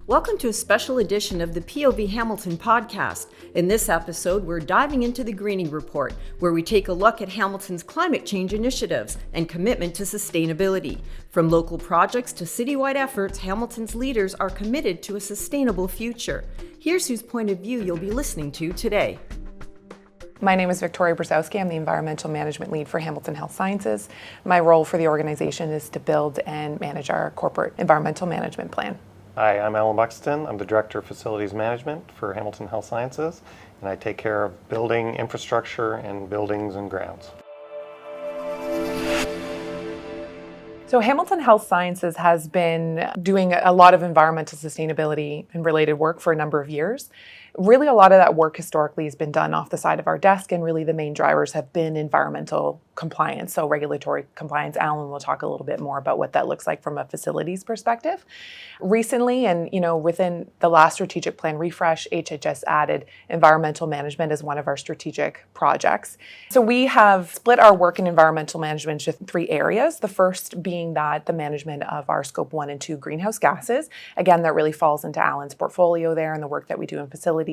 Welcome to a special edition of the POV Hamilton podcast. In this episode, we're diving into the Greening Report, where we take a look at Hamilton's climate change initiatives and commitment to sustainability. From local projects to citywide efforts, Hamilton's leaders are committed to a sustainable future. Here's whose point of view you'll be listening to today. My name is Victoria Brzezowski. I'm the Environmental Management Lead for Hamilton Health Sciences. My role for the organization is to build and manage our corporate environmental management plan. Hi, I'm Alan Buxton. I'm the Director of Facilities Management for Hamilton Health Sciences, and I take care of building infrastructure and buildings and grounds. So Hamilton Health Sciences has been doing a lot of environmental sustainability and related work for a number of years. Really, a lot of that work historically has been done off the side of our desk, and really the main drivers have been environmental compliance, so regulatory compliance. Alan will talk a little bit more about what that looks like from a facilities perspective. Recently, and within the last strategic plan refresh, HHS added environmental management as one of our strategic projects. So we have split our work in environmental management into three areas. The first being that the management of our Scope 1 and 2 greenhouse gases. Again, that really falls into Alan's portfolio there and the work that we do in facilities.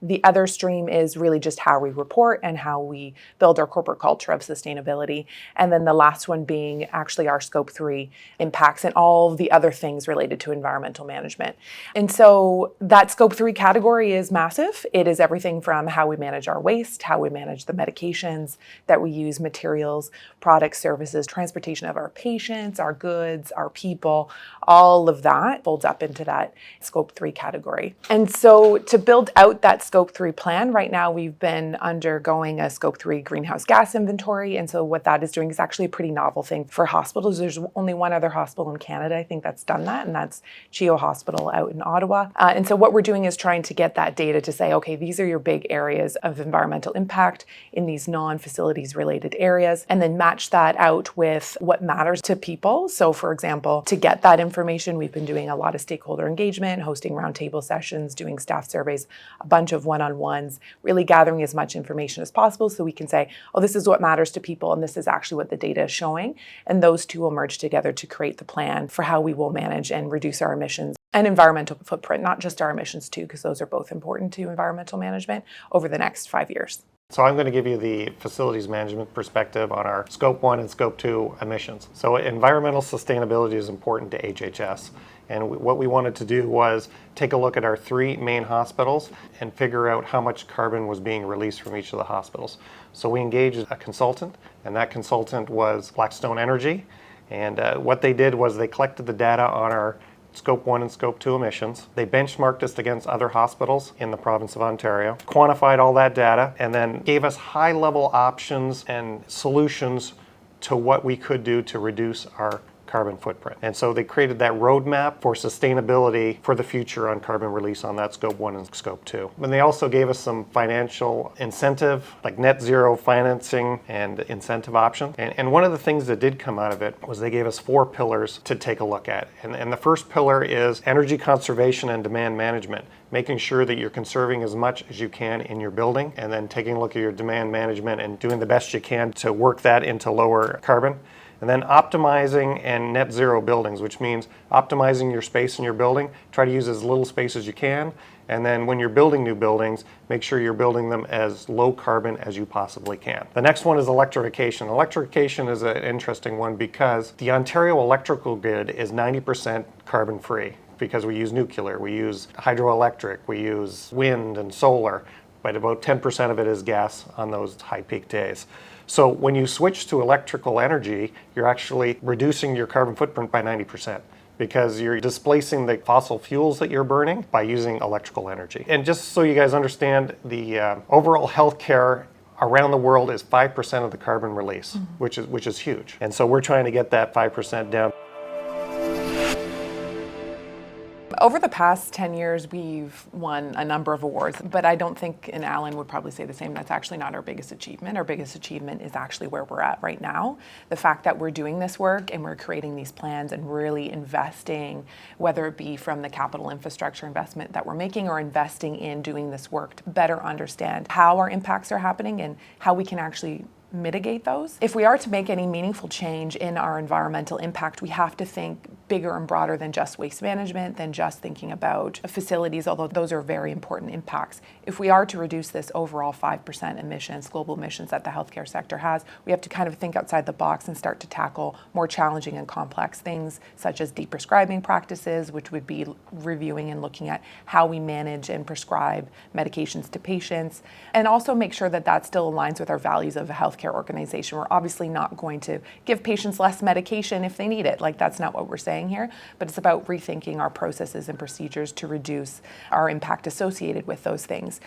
The other stream is really just how we report and how we build our corporate culture of sustainability. And then the last one being actually our Scope 3 impacts and all of the other things related to environmental management. And so that Scope 3 category is massive. It is everything from how we manage our waste, how we manage the medications that we use, materials, products, services, transportation of our patients, our goods, our people, all of that folds up into that Scope 3 category. And so to build out that Scope 3 plan, right now we've been undergoing a Scope 3 greenhouse gas inventory. And so what that is doing is actually a pretty novel thing for hospitals. There's only one other hospital in Canada, I think, that's done that, and that's CHEO Hospital out in Ottawa. And so what we're doing is trying to get that data to say, okay, these are your big areas of environmental impact in these non-facilities related areas, and then match that out with what matters to people. So for example, to get that information, we've been doing a lot of stakeholder engagement, hosting roundtable sessions, doing staff surveys, a bunch of one-on-ones, really gathering as much information as possible so we can say, oh, this is what matters to people, and this is actually what the data is showing. And those two will merge together to create the plan for how we will manage and reduce our emissions and environmental footprint, not just our emissions too, because those are both important to environmental management over the next 5 years. So I'm going to give you the facilities management perspective on our Scope 1 and Scope 2 emissions. So environmental sustainability is important to HHS. And what we wanted to do was take a look at our three main hospitals and figure out how much carbon was being released from each of the hospitals. So we engaged a consultant, and that consultant was Blackstone Energy. And what they did was they collected the data on our Scope 1 and Scope 2 emissions. They benchmarked us against other hospitals in the province of Ontario, quantified all that data, and then gave us high-level options and solutions to what we could do to reduce our carbon footprint. And so they created that roadmap for sustainability for the future on carbon release on that Scope 1 and Scope 2. And they also gave us some financial incentive, like net zero financing and incentive options. And one of the things that did come out of it was they gave us 4 pillars to take a look at. And the first pillar is energy conservation and demand management, making sure that you're conserving as much as you can in your building, and then taking a look at your demand management and doing the best you can to work that into lower carbon. And then optimizing and net zero buildings, which means optimizing your space in your building. Try to use as little space as you can. And then when you're building new buildings, make sure you're building them as low carbon as you possibly can. The next one is electrification. Electrification is an interesting one because the Ontario electrical grid is 90% carbon free because we use nuclear, we use hydroelectric, we use wind and solar, but about 10% of it is gas on those high peak days. So when you switch to electrical energy, you're actually reducing your carbon footprint by 90% because you're displacing the fossil fuels that you're burning by using electrical energy. And just so you guys understand, the overall healthcare around the world is 5% of the carbon release, which is huge. And so we're trying to get that 5% down. Over the past 10 years, we've won a number of awards, but I don't think, and Alan would probably say the same, that's actually not our biggest achievement. Our biggest achievement is actually where we're at right now. The fact that we're doing this work and we're creating these plans and really investing, whether it be from the capital infrastructure investment that we're making or investing in doing this work to better understand how our impacts are happening and how we can actually mitigate those. If we are to make any meaningful change in our environmental impact, we have to think bigger and broader than just waste management, than just thinking about facilities, although those are very important impacts. If we are to reduce this overall 5% emissions, global emissions that the healthcare sector has, we have to kind of think outside the box and start to tackle more challenging and complex things, such as deprescribing practices, which would be reviewing and looking at how we manage and prescribe medications to patients, and also make sure that that still aligns with our values of a healthcare organization. We're obviously not going to give patients less medication if they need it. Like, that's not what we're saying here, but it's about rethinking our processes and procedures to reduce our impact associated with those things.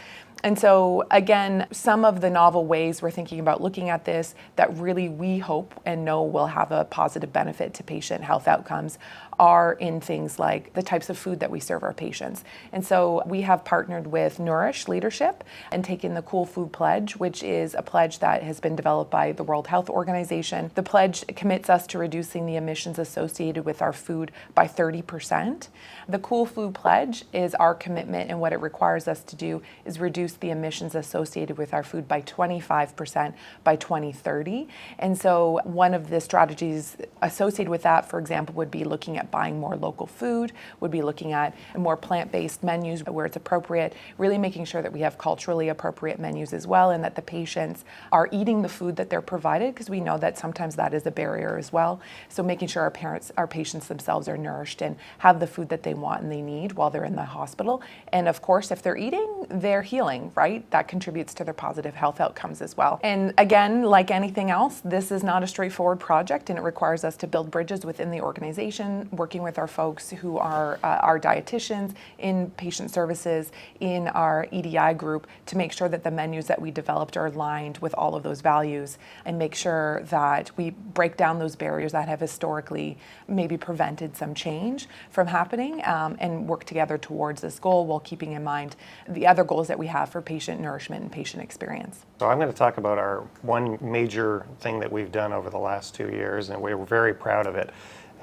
And so, again, some of the novel ways we're thinking about looking at this that really we hope and know will have a positive benefit to patient health outcomes are in things like the types of food that we serve our patients. And so we have partnered with Nourish Leadership and taken the Cool Food Pledge, which is a pledge that has been developed by the World Health Organization. The pledge commits us to reducing the emissions associated with our food by 30%. The Cool Food Pledge is our commitment, and what it requires us to do is reduce the emissions associated with our food by 25% by 2030. And so one of the strategies associated with that, for example, would be looking at buying more local food, would be looking at more plant-based menus where it's appropriate, really making sure that we have culturally appropriate menus as well, and that the patients are eating the food that they're provided, because we know that sometimes that is a barrier as well. So making sure our patients themselves are nourished and have the food that they want and they need while they're in the hospital. And of course, if they're eating, they're healing, right? That contributes to their positive health outcomes as well. And again, like anything else, this is not a straightforward project, and it requires us to build bridges within the organization, working with our folks who are our dietitians in patient services, in our EDI group, to make sure that the menus that we developed are aligned with all of those values, and make sure that we break down those barriers that have historically maybe prevented some change from happening, and work together towards this goal while keeping in mind the other goals that we have for patient nourishment and patient experience. So I'm going to talk about our one major thing that we've done over the last 2 years, and we're very proud of it.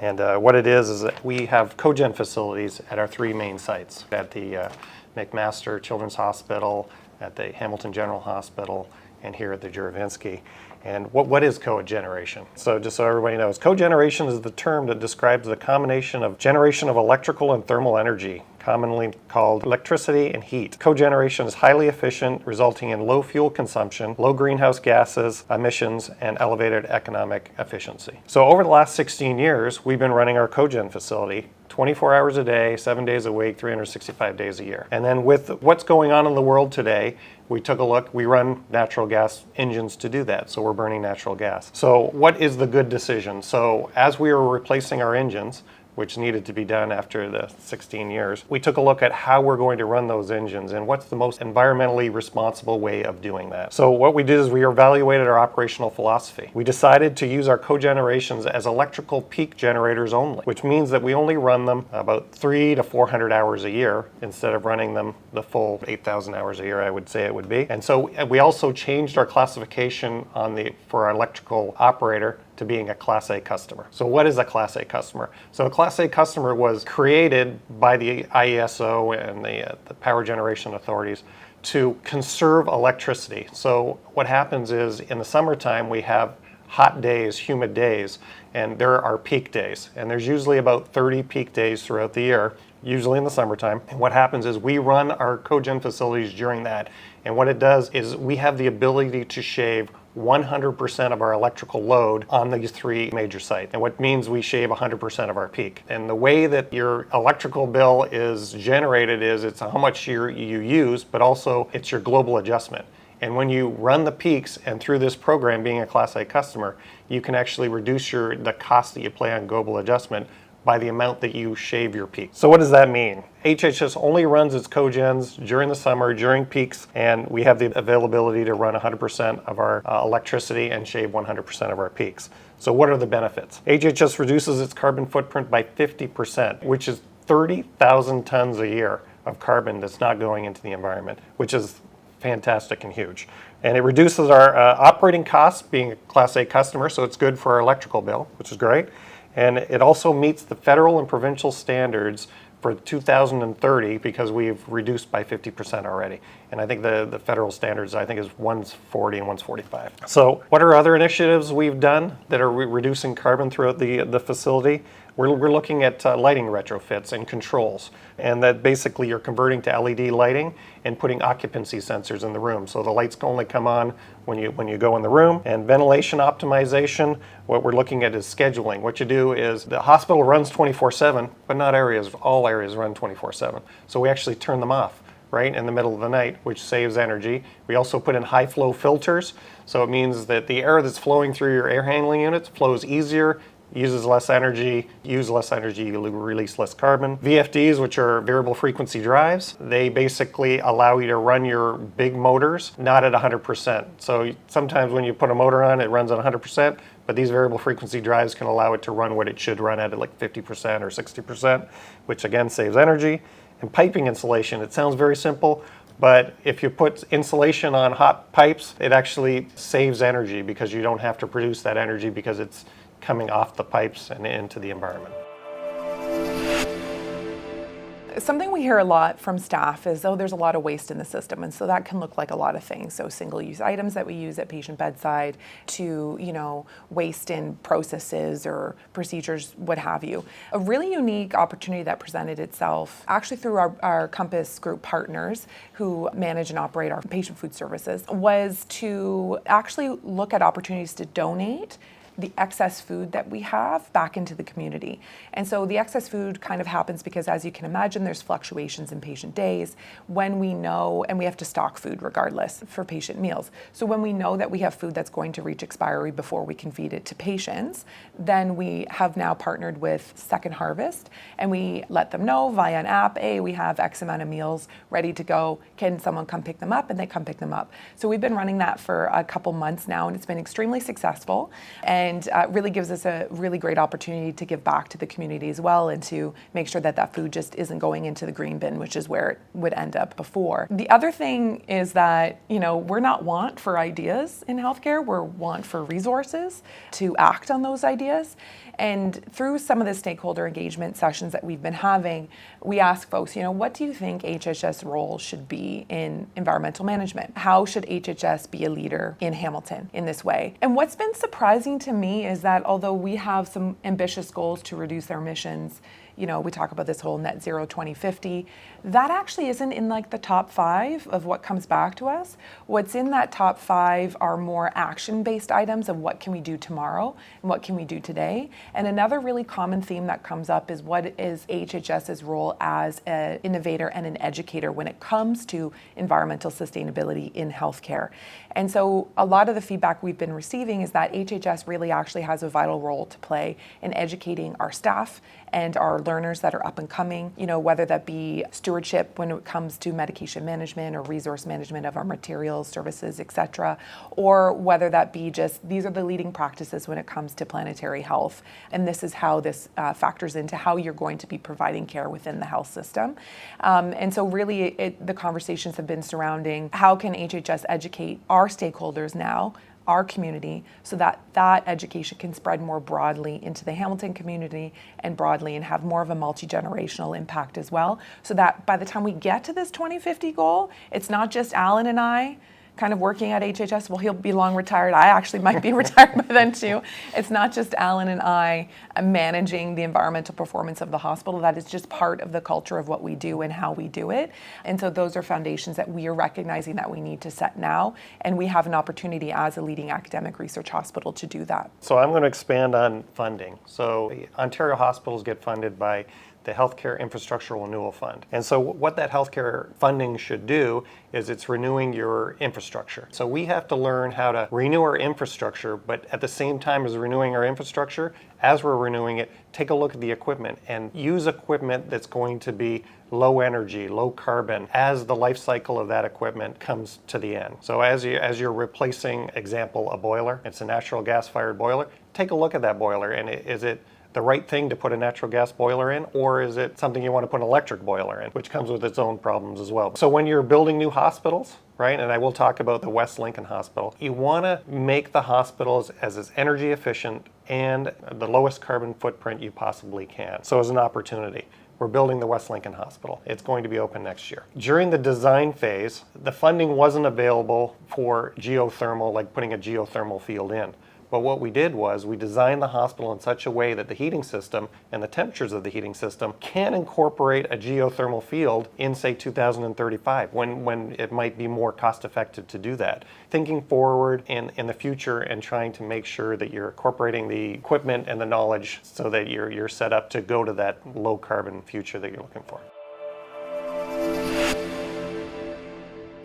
And what it is that we have cogen facilities at our 3 main sites, at the McMaster Children's Hospital, at the Hamilton General Hospital, and here at the Juravinski. And what is cogeneration? So just so everybody knows, cogeneration is the term that describes the combination of generation of electrical and thermal energy, commonly called electricity and heat. Cogeneration is highly efficient, resulting in low fuel consumption, low greenhouse gases emissions, and elevated economic efficiency. So over the last 16 years, we've been running our cogen facility 24 hours a day, 7 days a week, 365 days a year. And then with what's going on in the world today, we took a look, we run natural gas engines to do that, so we're burning natural gas. So what is the good decision? So as we were replacing our engines, which needed to be done after the 16 years, we took a look at how we're going to run those engines and what's the most environmentally responsible way of doing that. So what we did is we evaluated our operational philosophy. We decided to use our cogenerations as electrical peak generators only, which means that we only run them about 300 to 400 hours a year instead of running them the full 8,000 hours a year, I would say it would be. And so we also changed our classification for our electrical operator to being a Class A customer. So what is a Class A customer? So a Class A customer was created by the IESO and the power generation authorities to conserve electricity. So what happens is in the summertime we have hot days, humid days, and there are peak days. And there's usually about 30 peak days throughout the year, usually in the summertime. And what happens is we run our cogen facilities during that. And what it does is we have the ability to shave 100% of our electrical load on these 3 major sites. And what means we shave 100% of our peak. And the way that your electrical bill is generated is it's how much you use, but also it's your global adjustment. And when you run the peaks, and through this program, being a Class A customer, you can actually reduce the cost that you pay on global adjustment by the amount that you shave your peak. So what does that mean? HHS only runs its cogens during the summer, during peaks, and we have the availability to run 100% of our electricity and shave 100% of our peaks. So what are the benefits? HHS reduces its carbon footprint by 50%, which is 30,000 tons a year of carbon that's not going into the environment, which is fantastic and huge. And it reduces our operating costs being a Class A customer, so it's good for our electrical bill, which is great. And it also meets the federal and provincial standards for 2030 because we've reduced by 50% already. And I think the federal standards, I think, is 140 and 145. So what are other initiatives we've done that are reducing carbon throughout the facility? we're looking at lighting retrofits and controls, and that basically you're converting to LED lighting and putting occupancy sensors in the room. So the lights only come on when you go in the room. And ventilation optimization, what we're looking at is scheduling. What you do is the hospital runs 24/7, but not all areas run 24/7. So we actually turn them off right in the middle of the night, which saves energy. We also put in high flow filters. So it means that the air that's flowing through your air handling units flows easier, uses less energy, you release less carbon. VFDs, which are variable frequency drives, they basically allow you to run your big motors not at 100%. So sometimes when you put a motor on, it runs at 100%, but these variable frequency drives can allow it to run what it should run at like 50% or 60%, which again saves energy. And piping insulation, it sounds very simple, but if you put insulation on hot pipes, it actually saves energy because you don't have to produce that energy because it's coming off the pipes and into the environment. Something we hear a lot from staff is, there's a lot of waste in the system. And so that can look like a lot of things. So single-use items that we use at patient bedside to, waste in processes or procedures, what have you. A really unique opportunity that presented itself actually through our Compass Group partners who manage and operate our patient food services was to actually look at opportunities to donate the excess food that we have back into the community. And so the excess food kind of happens because, as you can imagine, there's fluctuations in patient days when we know, and we have to stock food regardless for patient meals. So when we know that we have food that's going to reach expiry before we can feed it to patients, then we have now partnered with Second Harvest, and we let them know via an app, hey, we have X amount of meals ready to go. Can someone come pick them up? And they come pick them up. So we've been running that for a couple months now, and it's been extremely successful. And really gives us a really great opportunity to give back to the community as well, and to make sure that that food just isn't going into the green bin, which is where it would end up before. The other thing is that, we're not want for ideas in healthcare, we're want for resources to act on those ideas. And through some of the stakeholder engagement sessions that we've been having, we ask folks, what do you think HHS role should be in environmental management? How should HHS be a leader in Hamilton in this way? And what's been surprising to me is that although we have some ambitious goals to reduce our emissions, we talk about this whole net zero 2050, that actually isn't in like the top 5 of what comes back to us. What's in that top 5 are more action-based items of what can we do tomorrow and what can we do today. And another really common theme that comes up is what is HHS's role as an innovator and an educator when it comes to environmental sustainability in healthcare. And so a lot of the feedback we've been receiving is that HHS really actually has a vital role to play in educating our staff and our learners that are up and coming, whether that be stewardship when it comes to medication management or resource management of our materials, services, etc., or whether that be just these are the leading practices when it comes to planetary health. And this is how this factors into how you're going to be providing care within the health system. And so really the conversations have been surrounding how can HHS educate our stakeholders now, our community, so that that education can spread more broadly into the Hamilton community and broadly and have more of a multi-generational impact as well, so that by the time we get to this 2050 goal, it's not just Alan and I kind of working at HHS. Well, he'll be long retired. I actually might be retired by then too. It's not just Alan and I managing the environmental performance of the hospital. That is just part of the culture of what we do and how we do it. And so those are foundations that we are recognizing that we need to set now. And we have an opportunity as a leading academic research hospital to do that. So I'm going to expand on funding. So Ontario hospitals get funded by the Healthcare Infrastructure Renewal Fund. And so what that healthcare funding should do is it's renewing your infrastructure. So we have to learn how to renew our infrastructure, but at the same time as renewing our infrastructure, as we're renewing it, take a look at the equipment and use equipment that's going to be low energy, low carbon, as the life cycle of that equipment comes to the end. So as you're replacing, example, a boiler, it's a natural gas-fired boiler, take a look at that boiler, and is it the right thing to put a natural gas boiler in, or is it something you want to put an electric boiler in, which comes with its own problems as well. So when you're building new hospitals, right, and I will talk about the West Lincoln Hospital, you want to make the hospitals as energy efficient and the lowest carbon footprint you possibly can. So as an opportunity, we're building the West Lincoln Hospital. It's going to be open next year. During the design phase, the funding wasn't available for geothermal, like putting a geothermal field in. But what we did was we designed the hospital in such a way that the heating system and the temperatures of the heating system can incorporate a geothermal field in, say, 2035, when it might be more cost effective to do that. Thinking forward in the future and trying to make sure that you're incorporating the equipment and the knowledge so that you're set up to go to that low carbon future that you're looking for.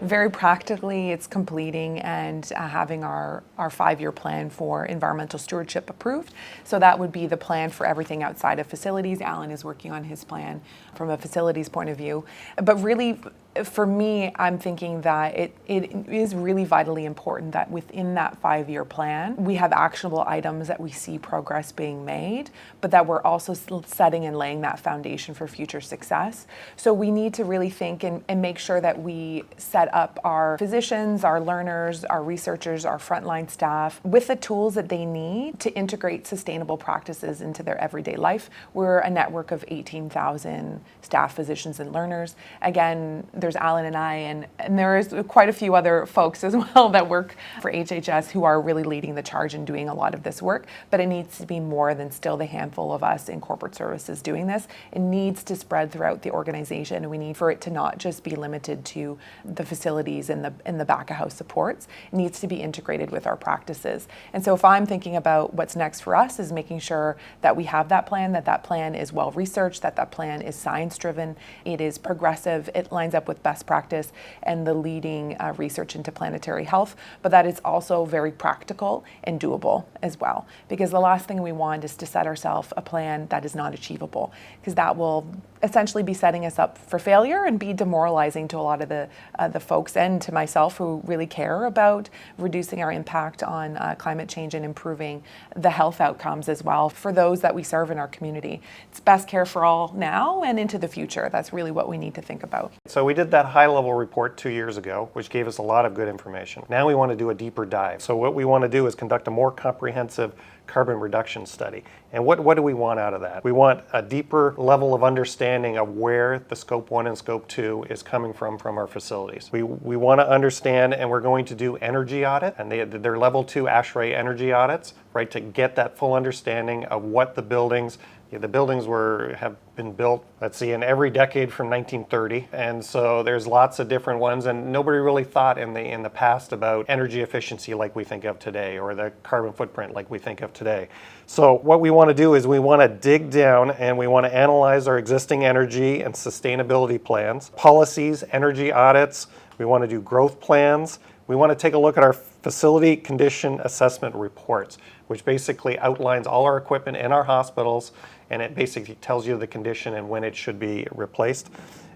Very practically, it's completing and having our 5-year plan for environmental stewardship approved. So that would be the plan for everything outside of facilities. Alan is working on his plan from a facilities point of view. But really, for me, I'm thinking that it is really vitally important that within that 5-year plan, we have actionable items that we see progress being made, but that we're also setting and laying that foundation for future success. So we need to really think and make sure that we set up our physicians, our learners, our researchers, our frontline staff with the tools that they need to integrate sustainable practices into their everyday life. We're a network of 18,000 staff, physicians, and learners. Again, there's Alan and I, and there is quite a few other folks as well that work for HHS who are really leading the charge and doing a lot of this work, but it needs to be more than still the handful of us in corporate services doing this. It needs to spread throughout the organization, and we need for it to not just be limited to the facilities and the back-of-house supports. It needs to be integrated with our practices. And so if I'm thinking about what's next for us is making sure that we have that plan is well researched, that plan is science-driven, it is progressive, it lines up with best practice and the leading research into planetary health, but that is also very practical and doable as well. Because the last thing we want is to set ourselves a plan that is not achievable, because that will essentially be setting us up for failure and be demoralizing to a lot of the folks and to myself who really care about reducing our impact on climate change and improving the health outcomes as well for those that we serve in our community. It's best care for all now and into the future. That's really what we need to think about. So we did that high-level report 2 years ago, which gave us a lot of good information. Now we want to do a deeper dive. So what we want to do is conduct a more comprehensive carbon reduction study. And what do we want out of that? We want a deeper level of understanding of where the Scope 1 and Scope 2 is coming from our facilities. We want to understand, and we're going to do energy audit, and they're level 2 ASHRAE energy audits, right, to get that full understanding of what the buildings have been built, let's see, in every decade from 1930, and so there's lots of different ones, and nobody really thought in the past about energy efficiency like we think of today, or the carbon footprint like we think of today. So what we want to do is we want to dig down and we want to analyze our existing energy and sustainability plans, policies, energy audits. We want to do growth plans. We want to take a look at our facility condition assessment reports, which basically outlines all our equipment in our hospitals, and it basically tells you the condition and when it should be replaced.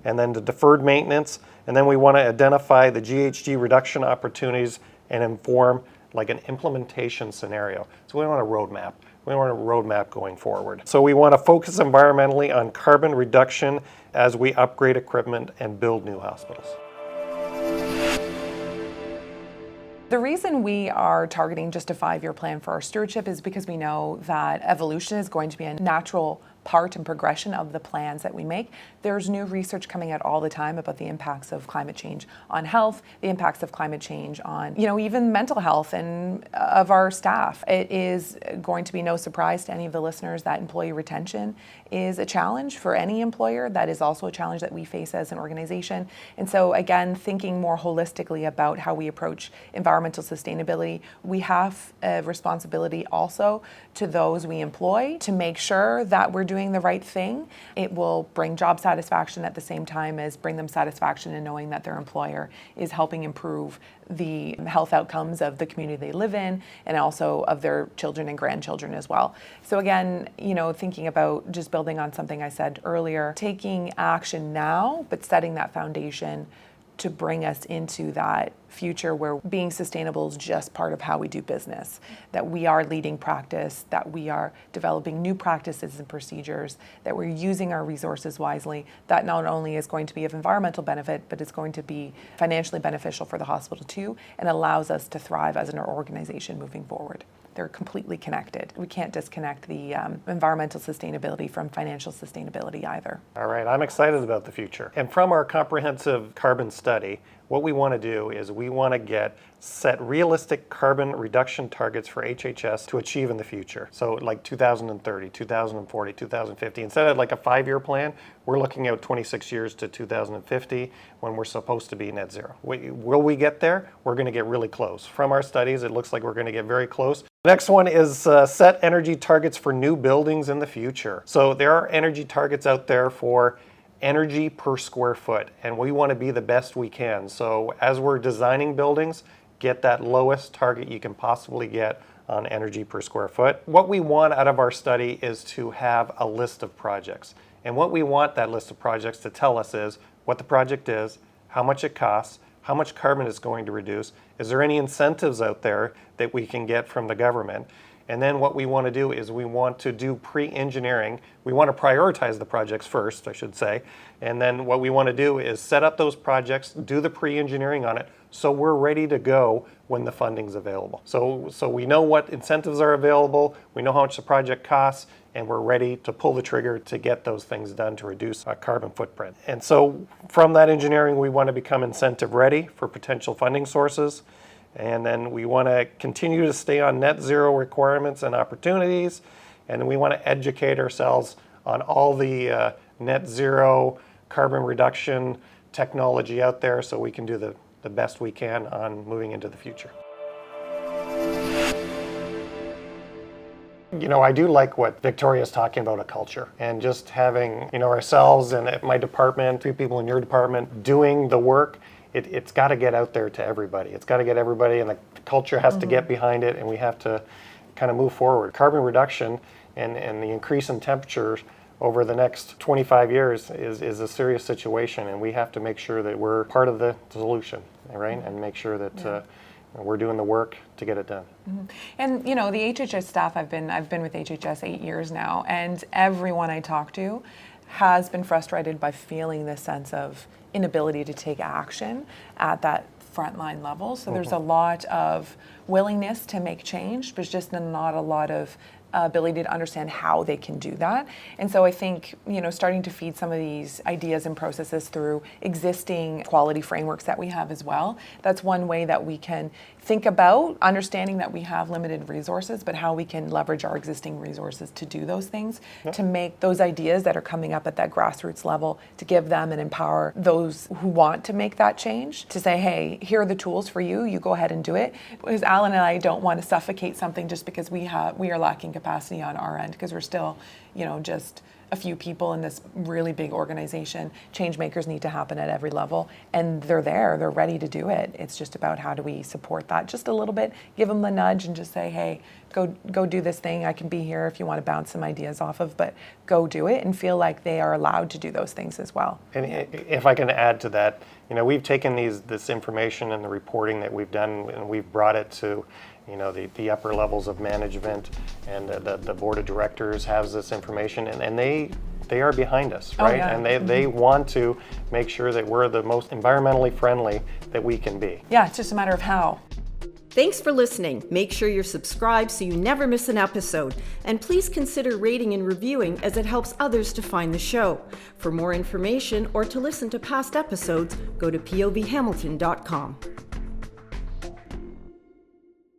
And then the deferred maintenance, and then we want to identify the GHG reduction opportunities and inform like an implementation scenario. So we want a roadmap. We want a roadmap going forward. So we want to focus environmentally on carbon reduction as we upgrade equipment and build new hospitals. The reason we are targeting just a 5-year plan for our stewardship is because we know that evolution is going to be a natural part and progression of the plans that we make. There's new research coming out all the time about the impacts of climate change on health, the impacts of climate change on, even mental health and of our staff. It is going to be no surprise to any of the listeners that employee retention is a challenge for any employer. That is also a challenge that we face as an organization. And so again, thinking more holistically about how we approach environmental sustainability, we have a responsibility also to those we employ to make sure that we're doing the right thing. It will bring job satisfaction at the same time as bring them satisfaction in knowing that their employer is helping improve the health outcomes of the community they live in and also of their children and grandchildren as well. So again, thinking about just building on something I said earlier, taking action now, but setting that foundation to bring us into that future where being sustainable is just part of how we do business, that we are leading practice, that we are developing new practices and procedures, that we're using our resources wisely. That not only is going to be of environmental benefit, but it's going to be financially beneficial for the hospital too, and allows us to thrive as an organization moving forward. They're completely connected. We can't disconnect the environmental sustainability from financial sustainability either. All right, I'm excited about the future. And from our comprehensive carbon study, what we want to do is we want to set realistic carbon reduction targets for HHS to achieve in the future. So like 2030, 2040, 2050. Instead of like a 5-year plan, we're looking at 26 years to 2050 when we're supposed to be net zero. Will we get there? We're going to get really close. From our studies, it looks like we're going to get very close. The next one is set energy targets for new buildings in the future. So there are energy targets out there for energy per square foot, and we want to be the best we can. So as we're designing buildings, get that lowest target you can possibly get on energy per square foot. What we want out of our study is to have a list of projects. And what we want that list of projects to tell us is what the project is, how much it costs, how much carbon it's going to reduce, is there any incentives out there that we can get from the government? And then what we want to do is we want to do pre-engineering. We want to prioritize the projects first, I should say. And then what we want to do is set up those projects, do the pre-engineering on it, so we're ready to go when the funding's available. So we know what incentives are available, we know how much the project costs, and we're ready to pull the trigger to get those things done to reduce our carbon footprint. And so from that engineering, we want to become incentive ready for potential funding sources. And then we want to continue to stay on net zero requirements and opportunities. And we want to educate ourselves on all the net zero carbon reduction technology out there so we can do the best we can on moving into the future. You know, I do like what Victoria's talking about, a culture, and just having, ourselves and at my department, 3 people in your department doing the work. It's got to get out there to everybody. It's got to get everybody, and the culture has to get behind it, and we have to kind of move forward. Carbon reduction and the increase in temperatures over the next 25 years is a serious situation, and we have to make sure that we're part of the solution, right? And make sure that we're doing the work to get it done. And the HHS staff, I've been with HHS 8 years now, and everyone I talk to has been frustrated by feeling this sense of inability to take action at that frontline level. So there's a lot of willingness to make change, but just not a lot of ability to understand how they can do that. And so I think, starting to feed some of these ideas and processes through existing quality frameworks that we have as well, that's one way that we can think about understanding that we have limited resources, but how we can leverage our existing resources to do those things, to make those ideas that are coming up at that grassroots level, to give them and empower those who want to make that change, to say, hey, here are the tools for you, you go ahead and do it. Because Alan and I don't want to suffocate something just because we are lacking capacity on our end, because we're still, just a few people in this really big organization. Change makers need to happen at every level, and they're ready to do it. It's just about how do we support that just a little bit, give them the nudge and just say, hey, go do this thing. I can be here if you want to bounce some ideas off of, but go do it and feel like they are allowed to do those things as well. And if I can add to that, we've taken this information and the reporting that we've done, and we've brought it to the upper levels of management, and the board of directors has this information, and they are behind us, right? And they want to make sure that we're the most environmentally friendly that we can be. Yeah, it's just a matter of how. Thanks for listening. Make sure you're subscribed so you never miss an episode. And please consider rating and reviewing, as it helps others to find the show. For more information or to listen to past episodes, go to povhamilton.com.